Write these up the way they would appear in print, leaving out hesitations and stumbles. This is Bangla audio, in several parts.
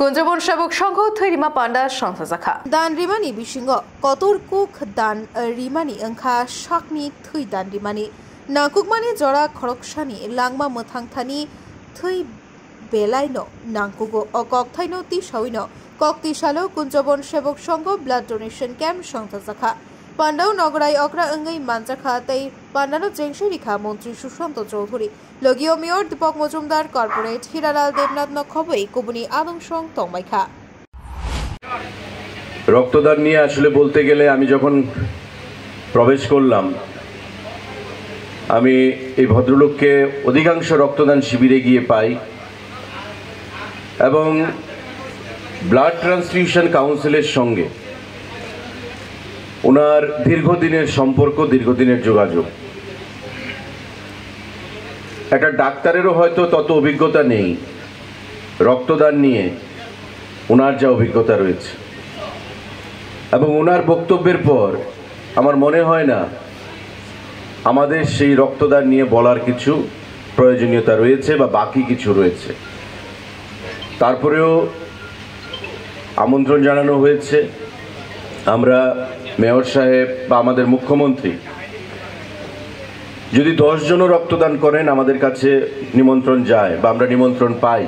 কুঞ্জবন সেবক সংঘ থৈরিমা পান্ডা সংস্থা শাখা দান রিমানি বিসিঙ্গ কতর কুক দান রিমানি ওংখা শাকনি থৈ দান রিমানি নাকুকমানি জরা খরকসানি লাংমা মোথাংথানি থৈ বেলাইনো নাংকুগো অককথাইনো তি সউইনো ককতি সালো কুঞ্জবন সেবক সংঘ ব্লাড ডোনেশন ক্যাম্প সংস্থা শাখা পান্ডাও নগরাই অগ্রা অঙ্গই মানচাখা তাই পান্ডানো জেংশি রেখা মন্ত্রী সুশান্ত চৌধুরী লগীয় মেয়র দীপক মজুমদার কর্পোরেট হীরালাল দেবনাথ নখবই কুবুনি আদংসং তংমাইখা। রক্তদান নিয়ে আসলে বলতে গেলে আমি যখন প্রবেশ করলাম আমি এই ভদ্রলোককে অধিকাংশ রক্তদান শিবিরে গিয়ে পাই এবং ব্লাড ট্রান্সফিউশন কাউন্সিলের সঙ্গে ওনার দীর্ঘদিনের সম্পর্ক, দীর্ঘদিনের যোগাযোগ। একটা ডাক্তারেরও হয়তো তত অভিজ্ঞতা নেই, রক্তদান নিয়ে ওনার যা অভিজ্ঞতা রয়েছে। এবং ওনার বক্তব্যের পর আমার মনে হয় না আমাদের সেই রক্তদান নিয়ে বলার কিছু প্রয়োজনীয়তা রয়েছে বা বাকি কিছু রয়েছে। তারপরেও আমন্ত্রণ জানানো হয়েছে, আমরা মেয়র সাহেব বা আমাদের মুখ্যমন্ত্রী যদি 10 জনও রক্তদান করেন আমাদের কাছে নিমন্ত্রণ যায় বা আমরা নিমন্ত্রণ পাই,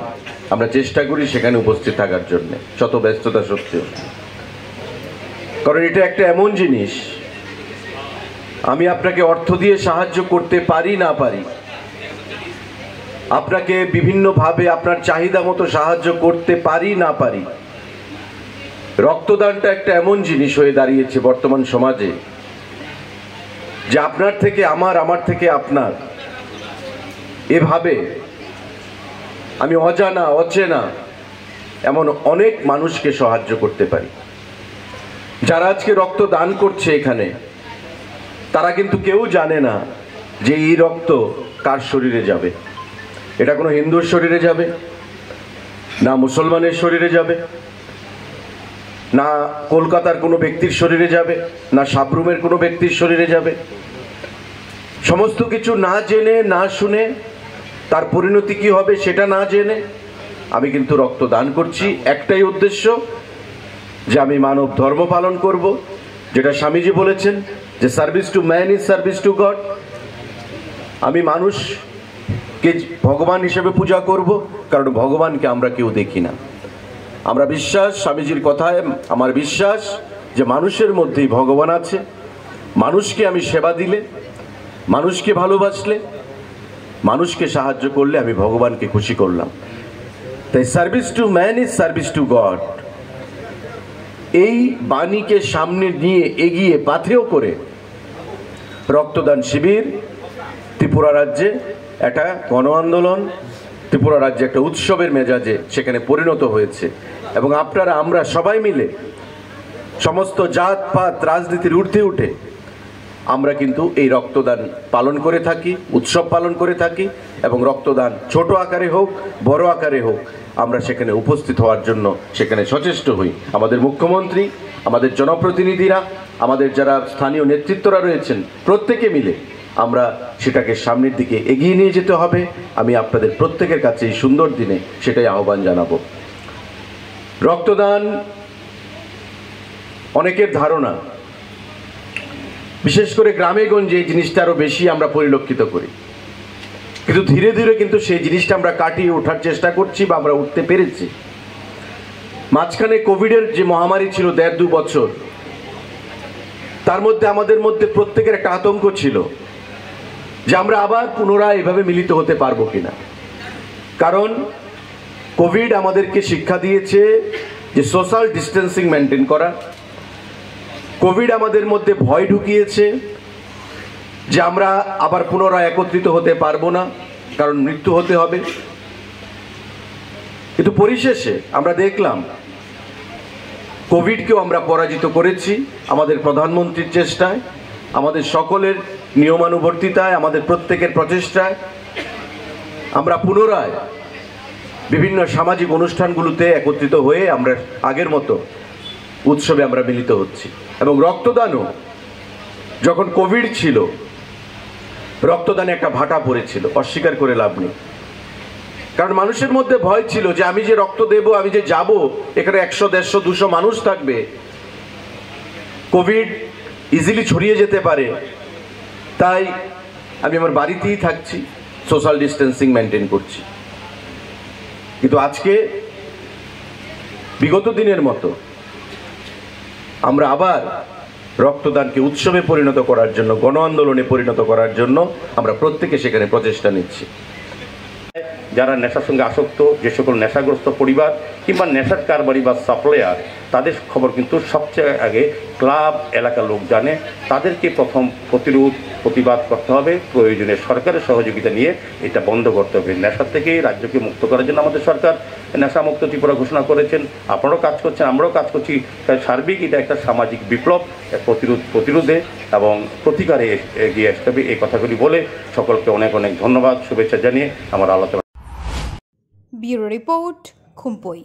আমরা চেষ্টা করি সেখানে উপস্থিত থাকার জন্য শত ব্যস্ততা সত্ত্বেও। কারণ এটা একটা এমন জিনিস, আমি আপনাকে অর্থ দিয়ে সাহায্য করতে পারি না পারি, আপনাকে বিভিন্নভাবে আপনার চাহিদা মতো সাহায্য করতে পারি না পারি, রক্তদানটা একটা এমন জিনিস হয়ে দাঁড়িয়েছে বর্তমান সমাজে যে আপনার থেকে আমার, আমার থেকে আপনার, এভাবে আমি অজানা অচেনা এমন অনেক মানুষকে সাহায্য করতে পারি। যারা আজকে রক্ত দান করছে এখানে, তারা কিন্তু কেউ জানে না যে এই রক্ত কার শরীরে যাবে। এটা কোনো হিন্দুর শরীরে যাবে না, মুসলমানের শরীরে যাবে না, কলকাতার কোনো ব্যক্তির শরীরে যাবে না, সাবরুমের কোনো ব্যক্তির শরীরে যাবে। সমস্ত কিছু না জেনে না শুনে, তার পরিণতি কি হবে সেটা না জেনে আমি কিন্তু রক্ত দান করছি। একটাই উদ্দেশ্য যে আমি মানব ধর্ম পালন করব, যেটা স্বামীজি বলেছেন যে service to man is service to god. আমি মানুষকে ভগবান হিসেবে পূজা করব, কারণ ভগবানকে আমরা কেউ দেখি না। আমরা বিশ্বাস, স্বামীজির কথায় আমার বিশ্বাস যে মানুষের মধ্যেই ভগবান আছে। মানুষকে আমি সেবা দিলে, মানুষকে ভালোবাসলে, মানুষকে সাহায্য করলে আমি ভগবানকে খুশি করলাম। তাই service to man is service to god, এই বাণীকে সামনে নিয়ে এগিয়ে পাথেয় করে রক্তদান শিবির ত্রিপুরা রাজ্যে একটা গণ আন্দোলন, ত্রিপুরা রাজ্যে একটা উৎসবের মেজাজে সেখানে পরিণত হয়েছে। এবং আপনারা আমরা সবাই মিলে সমস্ত জাত পাত রাজনীতির ঊর্ধ্বে উঠে আমরা কিন্তু এই রক্তদান পালন করে থাকি, উৎসব পালন করে থাকি। এবং রক্তদান ছোট আকারে হোক বড় আকারে হোক আমরা সেখানে উপস্থিত হওয়ার জন্য সেখানে সচেষ্ট হই। আমাদের মুখ্যমন্ত্রী, আমাদের জনপ্রতিনিধিরা, আমাদের যারা স্থানীয় নেতৃত্বরা রয়েছেন, প্রত্যেকে মিলে আমরা সেটাকে সামনের দিকে এগিয়ে নিয়ে যেতে হবে। আমি আপনাদের প্রত্যেকের কাছে এই সুন্দর দিনে সেটাই আহ্বান জানাবো। রক্তদান অনেকের ধারণা, বিশেষ করে গ্রামে গঞ্জে এই জিনিসটা আরো বেশি আমরা পরিলক্ষিত করি, কিন্তু ধীরে ধীরে কিন্তু সেই জিনিসটা আমরা কাটিয়ে ওঠার চেষ্টা করছি বা আমরা উঠতে পেরেছি। মাঝখানে কোভিডের যে মহামারী ছিল 1.5-2 বছর, তার মধ্যে আমাদের মধ্যে প্রত্যেকের একটা আতঙ্ক ছিল যে আমরা আবার পুনরায় এভাবে মিলিত হতে পারবো কিনা। কারণ কোভিড আমাদেরকে শিক্ষা দিয়েছে যে সোশ্যাল ডিস্টেন্সিং মেনটেন করা। কোভিড আমাদের মধ্যে ভয় ঢুকিয়েছে যে আমরা আবার পুনরায় একত্রিত হতে পারবো না, কারণ মৃত্যু হতে হবে। কিন্তু পরিশেষে আমরা দেখলাম কোভিডকেও আমরা পরাজিত করেছি আমাদের প্রধানমন্ত্রীর চেষ্টায়, আমাদের সকলের নিয়মানুবর্তিতায়, আমাদের প্রত্যেকের প্রচেষ্টায় আমরা পুনরায় বিভিন্ন সামাজিক অনুষ্ঠানগুলোতে একত্রিত হয়ে আমরা আগের মতো উৎসবে আমরা মিলিত হচ্ছি। এবং রক্তদানও, যখন কোভিড ছিল রক্তদানে একটা ভাটা পড়েছিল, অস্বীকার করে লাভ নেই। কারণ মানুষের মধ্যে ভয় ছিল যে আমি যে রক্ত দেব, আমি যে যাব, এখানে 100, 150, 200 মানুষ থাকবে, কোভিড ইজিলি ছড়িয়ে যেতে পারে, তাই আমি আমার বাড়িতেই থাকছি, সোশ্যাল ডিস্টেন্সিং মেনটেন করছি। কিন্তু আজকে বিগত দিনের মতো আমরা আবার রক্তদানকে উৎসবে পরিণত করার জন্য, গণ আন্দোলনে পরিণত করার জন্য আমরা প্রত্যেকে সেখানে প্রচেষ্টা নিচ্ছি। যারা নেশার সঙ্গে আসক্ত, যে সকল নেশাগ্রস্ত পরিবার কিংবা নেশার কারবারি বা সাপ্লায়ার, তাদের খবর কিন্তু সবচেয়ে আগে ক্লাব এলাকার লোক জানে। তাদেরকে প্রথম প্রতিবাদ করতে হবে, প্রয়োজনে সরকারের সহযোগিতা নিয়ে এটা বন্ধ করতে হবে। নেশার থেকে রাজ্যকে মুক্ত করার জন্য আমাদের সরকার নেশামুক্ত ত্রিপুরা ঘোষণা করেছেন, আপনারাও কাজ করছেন, আমরাও কাজ করছি। তাই সার্বিক এটা একটা সামাজিক বিপ্লব, প্রতিরোধে এবং প্রতিকারে এগিয়ে আসতে হবে। এই কথাগুলি বলে সকলকে অনেক অনেক ধন্যবাদ, শুভেচ্ছা জানিয়ে আমার আলোচনা। Bureau report, খুমপই।